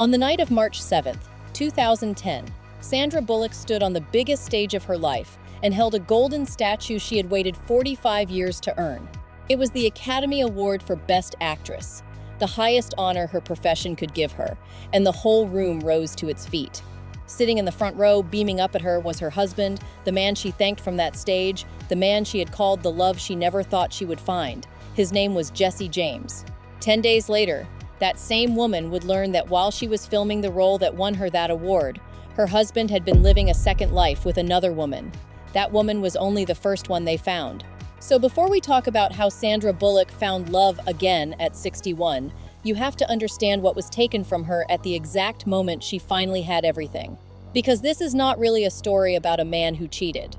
On the night of March 7th, 2010, Sandra Bullock stood on the biggest stage of her life and held a golden statue she had waited 45 years to earn. It was the Academy Award for Best Actress, the highest honor her profession could give her, and the whole room rose to its feet. Sitting in the front row, beaming up at her, was her husband, the man she thanked from that stage, the man she had called the love she never thought she would find. His name was Jesse James. 10 days later, that same woman would learn that while she was filming the role that won her that award, her husband had been living a second life with another woman. That woman was only the first one they found. So before we talk about how Sandra Bullock found love again at 61, you have to understand what was taken from her at the exact moment she finally had everything. Because this is not really a story about a man who cheated.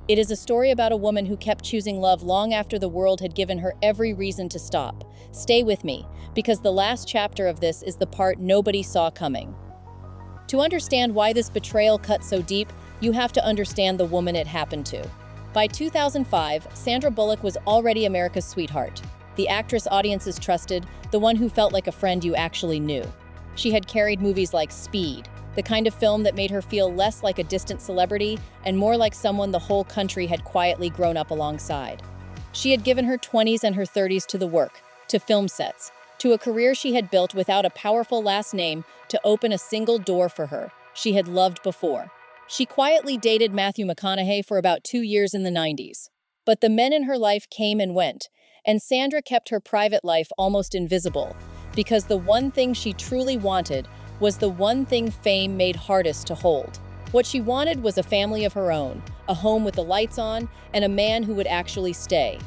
It is a story about a woman who kept choosing love long after the world had given her every reason to stop. Stay with me, because the last chapter of this is the part nobody saw coming. To understand why this betrayal cut so deep, you have to understand the woman it happened to. By 2005, Sandra Bullock was already America's sweetheart, the actress audiences trusted, the one who felt like a friend you actually knew. She had carried movies like Speed, the kind of film that made her feel less like a distant celebrity and more like someone the whole country had quietly grown up alongside. She had given her 20s and her 30s to the work, to film sets, to a career she had built without a powerful last name to open a single door for her she had loved before. She quietly dated Matthew McConaughey for about 2 years in the 90s. But the men in her life came and went, and Sandra kept her private life almost invisible, because the one thing she truly wanted was the one thing fame made hardest to hold. What she wanted was a family of her own, a home with the lights on, and a man who would actually stay.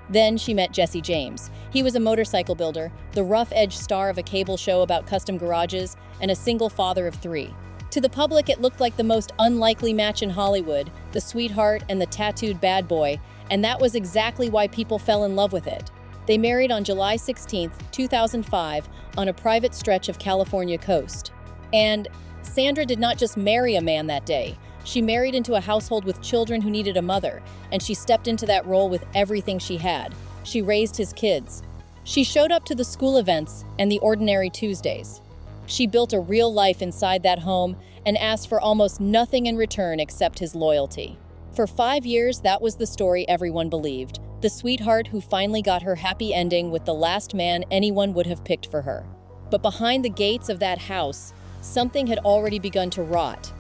Then she met Jesse James. He was a motorcycle builder, the rough-edged star of a cable show about custom garages, and a single father of 3. To the public, it looked like the most unlikely match in Hollywood, the sweetheart and the tattooed bad boy, and that was exactly why people fell in love with it. They married on July 16, 2005, on a private stretch of California coast. And Sandra did not just marry a man that day. She married into a household with children who needed a mother, and she stepped into that role with everything she had. She raised his kids. She showed up to the school events and the ordinary Tuesdays. She built a real life inside that home and asked for almost nothing in return except his loyalty. For 5 years, that was the story everyone believed. The sweetheart who finally got her happy ending with the last man anyone would have picked for her. But behind the gates of that house, something had already begun to rot.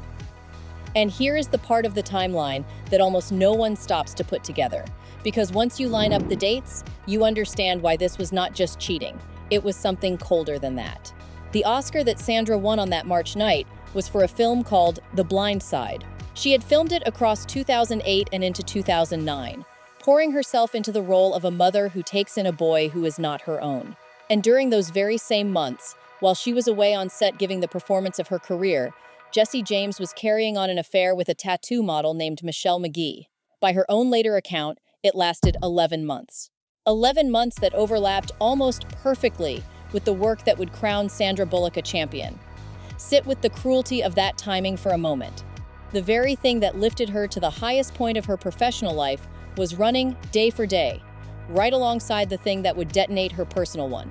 And here is the part of the timeline that almost no one stops to put together. Because once you line up the dates, you understand why this was not just cheating. It was something colder than that. The Oscar that Sandra won on that March night was for a film called The Blind Side. She had filmed it across 2008 and into 2009. Pouring herself into the role of a mother who takes in a boy who is not her own. And during those very same months, while she was away on set giving the performance of her career, Jesse James was carrying on an affair with a tattoo model named Michelle McGee. By her own later account, it lasted 11 months. 11 months that overlapped almost perfectly with the work that would crown Sandra Bullock a champion. Sit with the cruelty of that timing for a moment. The very thing that lifted her to the highest point of her professional life was running day for day, right alongside the thing that would detonate her personal one.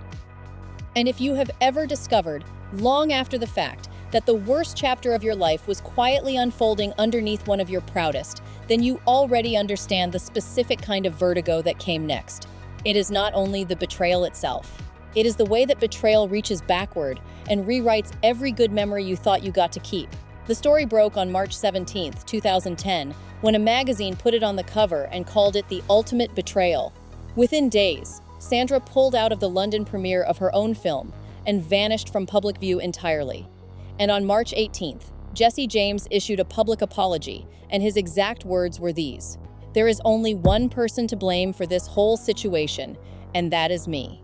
And if you have ever discovered, long after the fact, that the worst chapter of your life was quietly unfolding underneath one of your proudest, then you already understand the specific kind of vertigo that came next. It is not only the betrayal itself. It is the way that betrayal reaches backward and rewrites every good memory you thought you got to keep. The story broke on March 17, 2010, when a magazine put it on the cover and called it the ultimate betrayal. Within days, Sandra pulled out of the London premiere of her own film and vanished from public view entirely. And on March 18th, Jesse James issued a public apology, and his exact words were these: "There is only one person to blame for this whole situation, and that is me."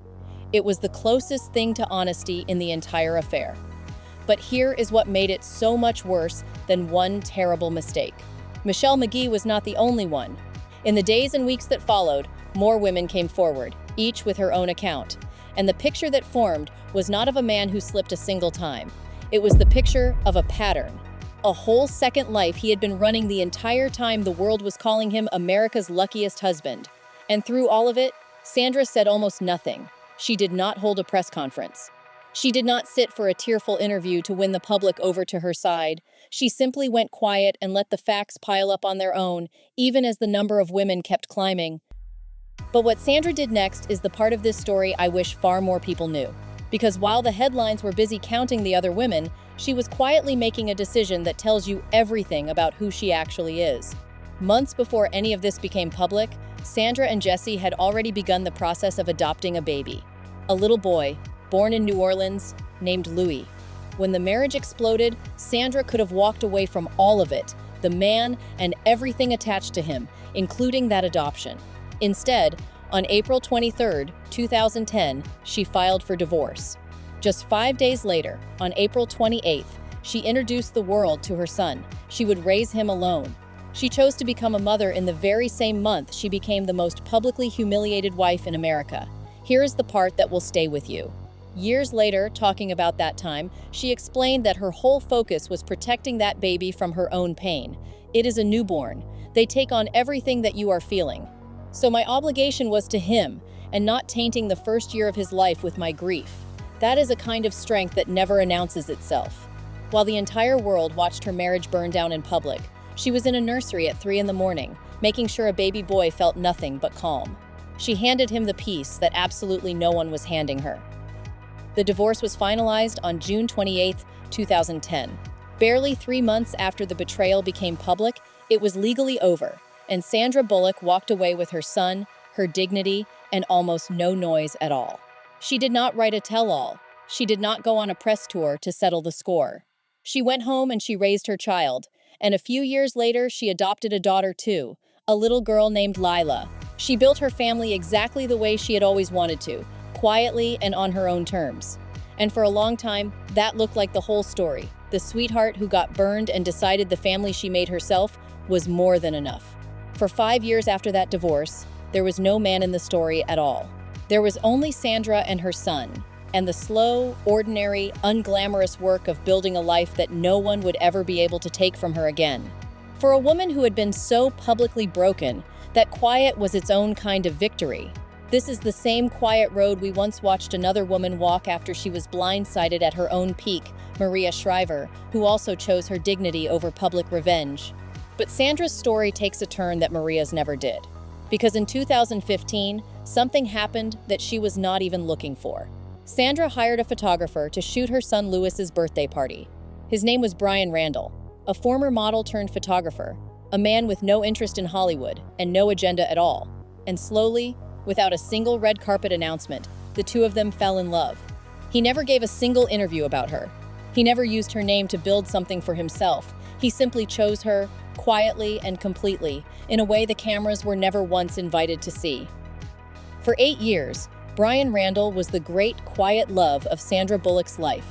It was the closest thing to honesty in the entire affair. But here is what made it so much worse than one terrible mistake. Michelle McGee was not the only one. In the days and weeks that followed, more women came forward, each with her own account. And the picture that formed was not of a man who slipped a single time. It was the picture of a pattern. A whole second life he had been running the entire time the world was calling him America's luckiest husband. And through all of it, Sandra said almost nothing. She did not hold a press conference. She did not sit for a tearful interview to win the public over to her side. She simply went quiet and let the facts pile up on their own, even as the number of women kept climbing. But what Sandra did next is the part of this story I wish far more people knew. Because while the headlines were busy counting the other women, she was quietly making a decision that tells you everything about who she actually is. Months before any of this became public, Sandra and Jesse had already begun the process of adopting a baby. A little boy, born in New Orleans, named Louis. When the marriage exploded, Sandra could have walked away from all of it, the man and everything attached to him, including that adoption. Instead, on April 23, 2010, she filed for divorce. Just 5 days later, on April 28th, she introduced the world to her son. She would raise him alone. She chose to become a mother in the very same month she became the most publicly humiliated wife in America. Here is the part that will stay with you. Years later, talking about that time, she explained that her whole focus was protecting that baby from her own pain. It is a newborn. They take on everything that you are feeling. So my obligation was to him, and not tainting the first year of his life with my grief. That is a kind of strength that never announces itself. While the entire world watched her marriage burn down in public, she was in a nursery at 3 in the morning, making sure a baby boy felt nothing but calm. She handed him the peace that absolutely no one was handing her. The divorce was finalized on June 28, 2010. Barely 3 months after the betrayal became public, it was legally over, and Sandra Bullock walked away with her son, her dignity, and almost no noise at all. She did not write a tell-all. She did not go on a press tour to settle the score. She went home and she raised her child, and a few years later she adopted a daughter too, a little girl named Lila. She built her family exactly the way she had always wanted to, quietly and on her own terms. And for a long time, that looked like the whole story. The sweetheart who got burned and decided the family she made herself was more than enough. For 5 years after that divorce, there was no man in the story at all. There was only Sandra and her son, and the slow, ordinary, unglamorous work of building a life that no one would ever be able to take from her again. For a woman who had been so publicly broken, that quiet was its own kind of victory. This is the same quiet road we once watched another woman walk after she was blindsided at her own peak, Maria Shriver, who also chose her dignity over public revenge. But Sandra's story takes a turn that Maria's never did. Because in 2015, something happened that she was not even looking for. Sandra hired a photographer to shoot her son Louis's birthday party. His name was Bryan Randall, a former model turned photographer, a man with no interest in Hollywood and no agenda at all. And slowly, without a single red carpet announcement, the two of them fell in love. He never gave a single interview about her. He never used her name to build something for himself. He simply chose her, quietly and completely, in a way the cameras were never once invited to see. For 8 years, Bryan Randall was the great, quiet love of Sandra Bullock's life.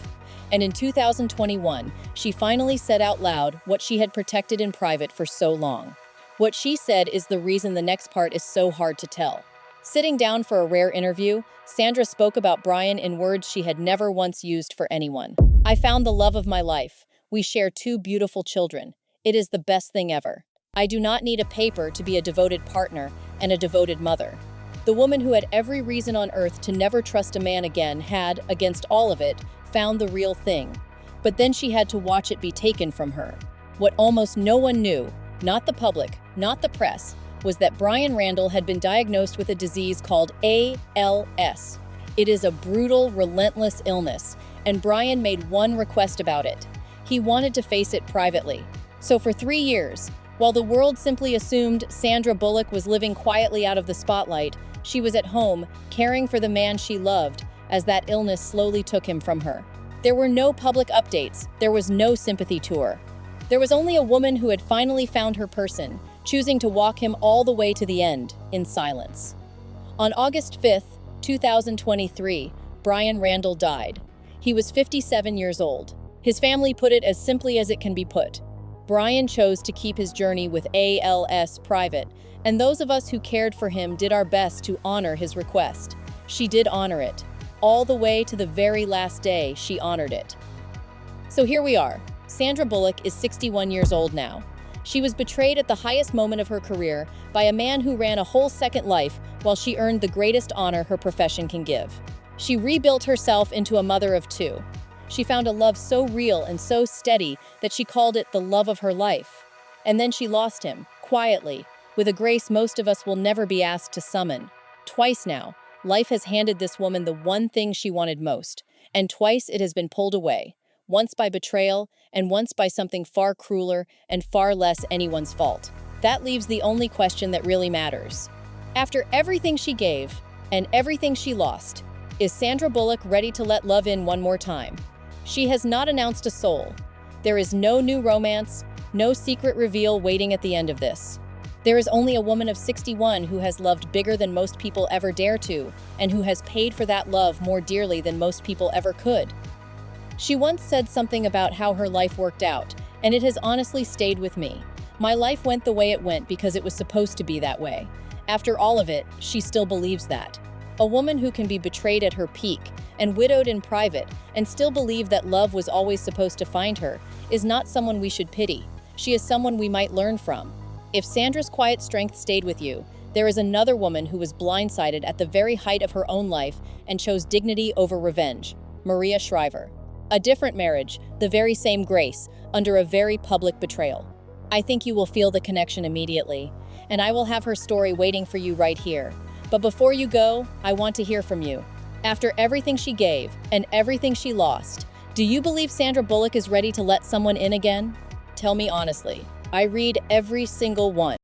And in 2021, she finally said out loud what she had protected in private for so long. What she said is the reason the next part is so hard to tell. Sitting down for a rare interview, Sandra spoke about Bryan in words she had never once used for anyone. "I found the love of my life. We share 2 beautiful children. It is the best thing ever. I do not need a paper to be a devoted partner and a devoted mother." The woman who had every reason on earth to never trust a man again had, against all of it, found the real thing. But then she had to watch it be taken from her. What almost no one knew, not the public, not the press, was that Bryan Randall had been diagnosed with a disease called ALS. It is a brutal, relentless illness, and Bryan made one request about it. He wanted to face it privately. So for 3 years, while the world simply assumed Sandra Bullock was living quietly out of the spotlight, she was at home, caring for the man she loved, as that illness slowly took him from her. There were no public updates. There was no sympathy tour. There was only a woman who had finally found her person, choosing to walk him all the way to the end, in silence. On August 5th, 2023, Bryan Randall died. He was 57 years old. His family put it as simply as it can be put. Bryan chose to keep his journey with ALS private, and those of us who cared for him did our best to honor his request. She did honor it. All the way to the very last day, she honored it. So here we are. Sandra Bullock is 61 years old now. She was betrayed at the highest moment of her career by a man who ran a whole second life while she earned the greatest honor her profession can give. She rebuilt herself into a mother of two. She found a love so real and so steady that she called it the love of her life. And then she lost him, quietly, with a grace most of us will never be asked to summon. Twice now, life has handed this woman the one thing she wanted most, and twice it has been pulled away, once by betrayal and once by something far crueler and far less anyone's fault. That leaves the only question that really matters. After everything she gave and everything she lost, is Sandra Bullock ready to let love in one more time? She has not announced a soul. There is no new romance, no secret reveal waiting at the end of this. There is only a woman of 61 who has loved bigger than most people ever dare to, and who has paid for that love more dearly than most people ever could. She once said something about how her life worked out, and it has honestly stayed with me. My life went the way it went because it was supposed to be that way. After all of it, she still believes that. A woman who can be betrayed at her peak and widowed in private and still believe that love was always supposed to find her is not someone we should pity. She is someone we might learn from. If Sandra's quiet strength stayed with you, there is another woman who was blindsided at the very height of her own life and chose dignity over revenge, Maria Shriver. A different marriage, the very same grace, under a very public betrayal. I think you will feel the connection immediately, and I will have her story waiting for you right here. But before you go, I want to hear from you. After everything she gave and everything she lost, do you believe Sandra Bullock is ready to let someone in again? Tell me honestly. I read every single one.